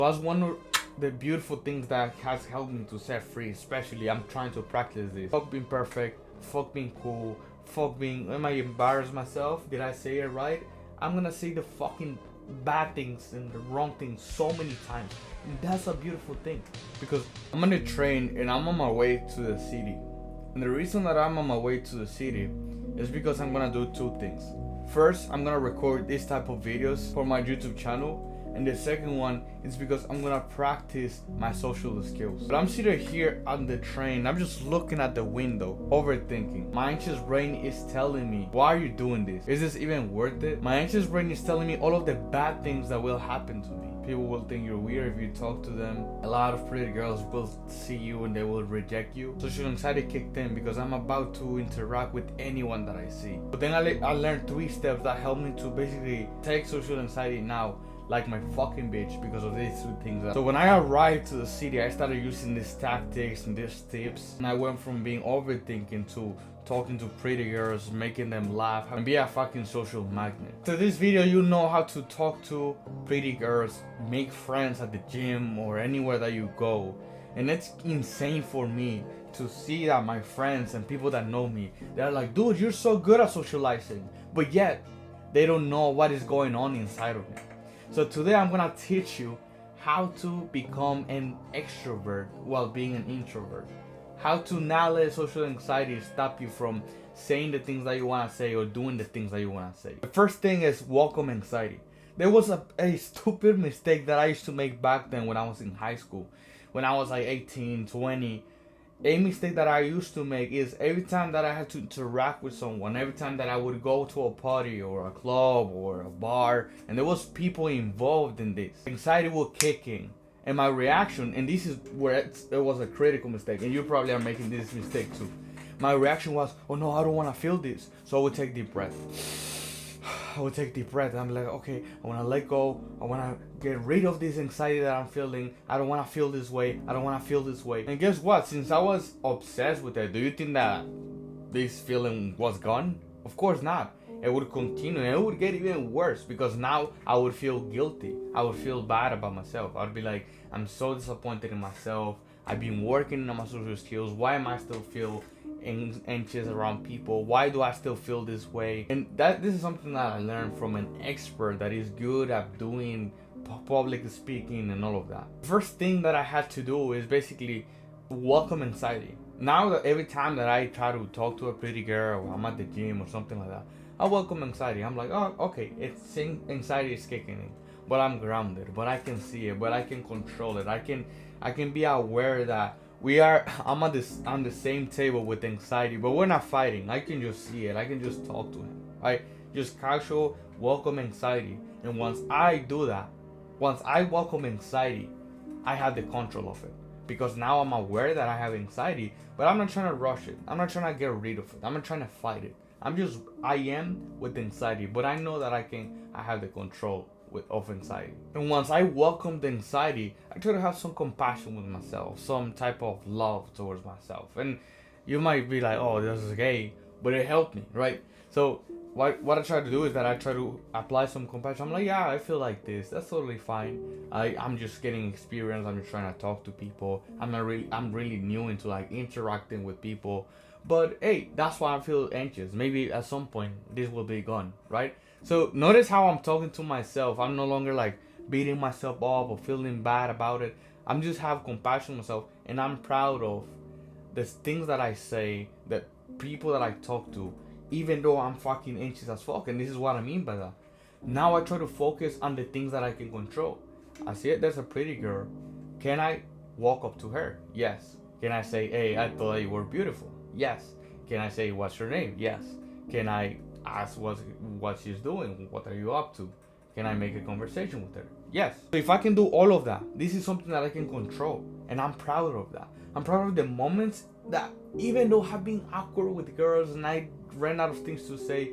That's one of the beautiful things that has helped me to set free. Especially, I'm trying to practice this. Fuck being perfect. Fuck being cool. Fuck being. Am I embarrassed myself? Did I say it right? I'm gonna say the fucking bad things and the wrong things so many times. And that's a beautiful thing. Because I'm on the train and I'm on my way to the city. And the reason that I'm on my way to the city is because I'm gonna do two things. First, I'm gonna record this type of videos for my YouTube channel. And the second one is because I'm gonna practice my social skills. But I'm sitting here on the train, I'm just looking at the window, overthinking. My anxious brain is telling me, why are you doing this? Is this even worth it? My anxious brain is telling me all of the bad things that will happen to me. People will think you're weird if you talk to them. A lot of pretty girls will see you and they will reject you. Social anxiety kicked in because I'm about to interact with anyone that I see. But then I learned 3 steps that help me to basically take social anxiety now like my fucking bitch because of these 2 things. So when I arrived to the city, I started using these tactics and these tips, and I went from being overthinking to talking to pretty girls, making them laugh, and be a fucking social magnet. So this video, you know how to talk to pretty girls, make friends at the gym or anywhere that you go. And it's insane for me to see that my friends and people that know me, they're like, dude, you're so good at socializing, but yet they don't know what is going on inside of me. So today I'm gonna teach you how to become an extrovert while being an introvert. How to not let social anxiety stop you from saying the things that you wanna say or doing the things that you wanna say. The first thing is welcome anxiety. There was a stupid mistake that I used to make back then when I was in high school. When I was like 18, 20. A mistake that I used to make is every time that I had to interact with someone, every time that I would go to a party or a club or a bar, and there was people involved in this, anxiety would kick in. And my reaction, and this is where it was a critical mistake, and you probably are making this mistake too. My reaction was, oh no, I don't want to feel this. So I would take deep breath. I would take deep breath. I'm like, okay, I want to let go. I want to get rid of this anxiety that I'm feeling. I don't want to feel this way. I don't want to feel this way. And guess what? Since I was obsessed with it, do you think that this feeling was gone? Of course not. It would continue, and it would get even worse because now I would feel guilty. I would feel bad about myself. I'd be like, I'm so disappointed in myself. I've been working on my social skills. Why am I still feel anxious around people? Why do I still feel this way? And this is something that I learned from an expert that is good at doing public speaking and all of that. First thing that I had to do is basically welcome anxiety. Now that every time that I try to talk to a pretty girl or I'm at the gym or something like that, I welcome anxiety. I'm like, oh, okay, it's anxiety is kicking in, but I'm grounded, but I can see it, but I can control it. I can be aware that I'm on the same table with anxiety, but we're not fighting. I can just see it. I can just talk to him. I just casual welcome anxiety. And once I do that, once I welcome anxiety, I have the control of it. Because now I'm aware that I have anxiety, but I'm not trying to rush it. I'm not trying to get rid of it. I'm not trying to fight it. I am with anxiety, but I know that I have the control of anxiety. And once I welcome the anxiety, I try to have some compassion with myself, some type of love towards myself. And you might be like, oh, this is gay, but it helped me, right? So what I try to do is that I try to apply some compassion. I'm like, yeah, I feel like this. That's totally fine. I'm just getting experience. I'm just trying to talk to people. I'm really new into like interacting with people. But hey, that's why I feel anxious. Maybe at some point this will be gone, right? So notice how I'm talking to myself. I'm no longer like beating myself up or feeling bad about it. I'm just have compassion on myself, and I'm proud of the things that I say, the people that I talk to, even though I'm fucking anxious as fuck. And this is what I mean by that. Now I try to focus on the things that I can control. I see it, there's a pretty girl. Can I walk up to her? Yes. Can I say, hey, I thought you were beautiful? Yes. Can I say, what's your name? Yes. Can I ask what she's doing? What are you up to? Can I make a conversation with her? Yes. So if I can do all of that, this is something that I can control, and I'm proud of that. I'm proud of the moments that, even though I've been awkward with girls and I ran out of things to say,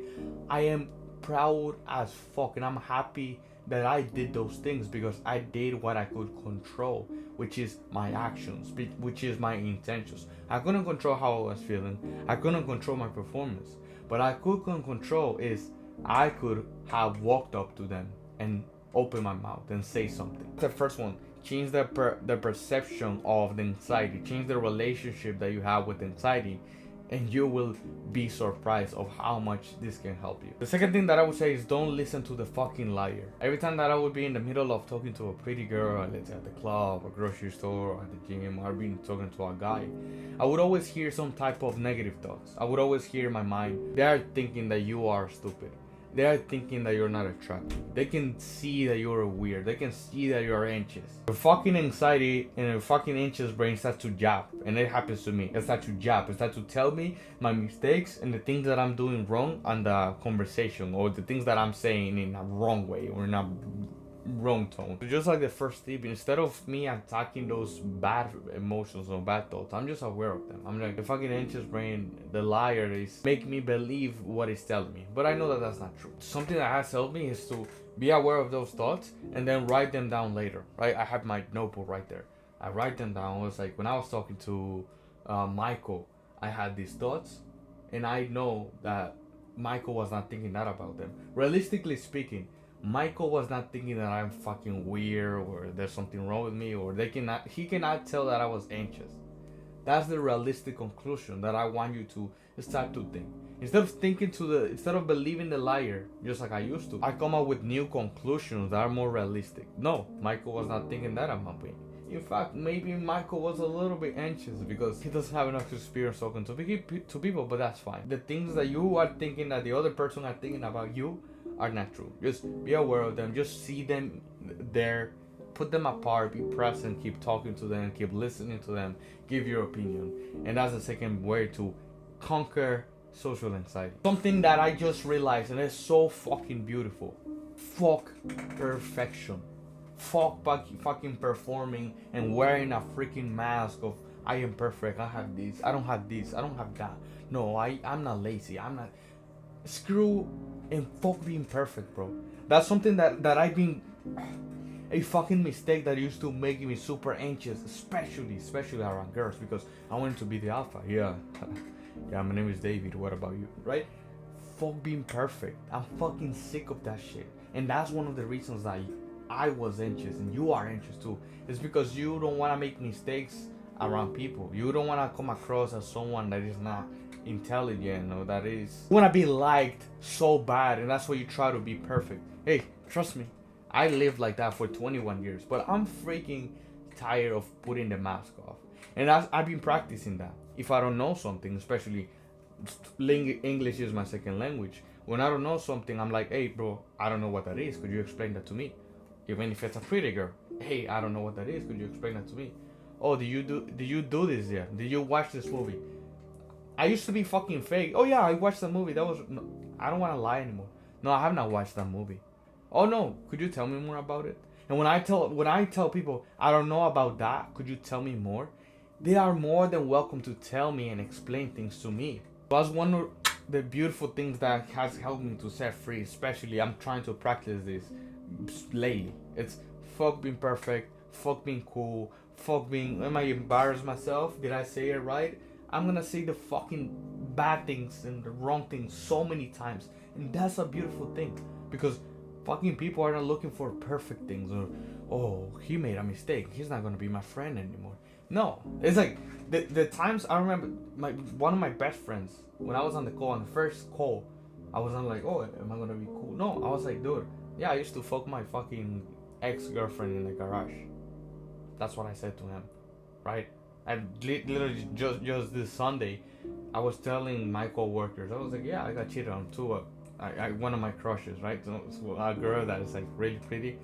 I am proud as fuck, and I'm happy that I did those things because I did what I could control, which is my actions, which is my intentions. I couldn't control how I was feeling. I couldn't control my performance. But I could control is I could have walked up to them and open my mouth and say something. The first one, change the perception of the anxiety, change the relationship that you have with anxiety, and you will be surprised of how much this can help you. The second thing that I would say is don't listen to the fucking liar. Every time that I would be in the middle of talking to a pretty girl, let's say at the club or grocery store or at the gym, or being talking to a guy, I would always hear some type of negative thoughts. I would always hear in my mind, they are thinking that you are stupid. They are thinking that you're not attractive. They can see that you're weird. They can see that you're anxious. Your fucking anxiety and your fucking anxious brain starts to jab. And it happens to me. It starts to jab. It starts to tell me my mistakes and the things that I'm doing wrong on the conversation, or the things that I'm saying in a wrong way or in a wrong tone. So just like the first tip, instead of me attacking those bad emotions or bad thoughts, I'm just aware of them. I'm like, the fucking anxious brain, the liar, is make me believe what it's telling me, but I know that that's not true. Something that has helped me is to be aware of those thoughts and then write them down later, right? I have my notebook right there. I write them down. It was like when I was talking to Michael, I had these thoughts, and I know that Michael was not thinking that about them. Realistically speaking, Michael was not thinking that I'm fucking weird or there's something wrong with me, or he cannot tell that I was anxious. That's the realistic conclusion that I want you to start to think. Instead of believing the liar, just like I used to, I come up with new conclusions that are more realistic. No, Michael was not thinking that about me. In fact, maybe Michael was a little bit anxious because he doesn't have enough experience talking to people, but that's fine. The things that you are thinking that the other person are thinking about you are not true. Just be aware of them. Just see them there. Put them apart. Be present. Keep talking to them. Keep listening to them. Give your opinion. And that's the second way to conquer social anxiety. Something that I just realized, and it's so fucking beautiful. Fuck perfection. Fuck fucking performing and wearing a freaking mask of I am perfect. I have this. I don't have this. I don't have that. No, I'm not lazy. I'm not. Screw and fuck being perfect, bro. That's something that I've been a fucking mistake that used to make me super anxious, especially around girls, because I wanted to be the alpha. Yeah. Yeah, my name is David. What about you? Right? Fuck being perfect. I'm fucking sick of that shit. And that's one of the reasons that I was anxious and you are anxious too. It's because you don't want to make mistakes around people. You don't want to come across as someone that is not intelligent, or that is, you want to be liked so bad, and that's why you try to be perfect. Hey, trust me, I lived like that for 21 years, but I'm freaking tired of putting the mask off, and I've been practicing that. If I don't know something, especially English is my second language, when I don't know something, I'm like, hey bro, I don't know what that is, could you explain that to me? Even if it's a pretty girl, hey, I don't know what that is, could you explain that to me? Oh, do you do this yet? Did you watch this movie? I used to be fucking fake. Oh yeah, I watched the movie. That was no, I don't want to lie anymore. No, I have not watched that movie. Oh no, could you tell me more about it? And when I tell people I don't know about that, could you tell me more? They are more than welcome to tell me and explain things to me. That's one of the beautiful things that has helped me to set free. Especially, I'm trying to practice this lately. It's fuck being perfect, fuck being cool, fuck being. Am I embarrassed myself? Did I say it right? I'm gonna say the fucking bad things and the wrong things so many times, and that's a beautiful thing, because fucking people are not looking for perfect things, or oh, he made a mistake, he's not gonna be my friend anymore. No, it's like the times I remember one of my best friends, when I was on the first call, I wasn't like, oh, am I gonna be cool? No, I was like, dude, yeah, I used to fuck my fucking ex-girlfriend in the garage. That's what I said to him, right? And literally just this Sunday, I was telling my co-workers, I was like, yeah, I got cheated on too. I one of my crushes, right? So a girl that is like really pretty.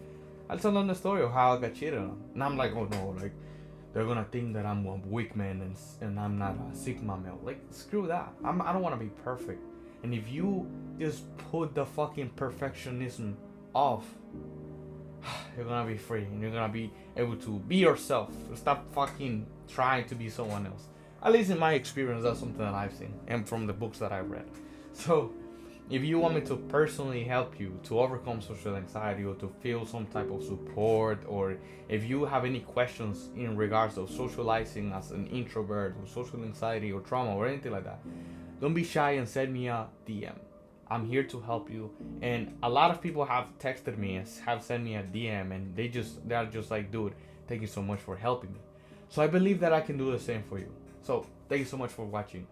I tell them the story of how I got cheated on, and I'm like, oh no, like they're gonna think that I'm a weak man and I'm not a sigma male. Like screw that. I don't want to be perfect. And if you just put the fucking perfectionism off, you're gonna be free and you're gonna be able to be yourself. Stop fucking trying to be someone else. At least in my experience, that's something that I've seen and from the books that I've read. So if you want me to personally help you to overcome social anxiety, or to feel some type of support, or if you have any questions in regards of socializing as an introvert, or social anxiety or trauma or anything like that, don't be shy and send me a DM. I'm here to help you. And a lot of people have texted me and have sent me a DM, and they are just like, dude, Thank you so much for helping me. So I believe that I can do the same for you. So thank you so much for watching.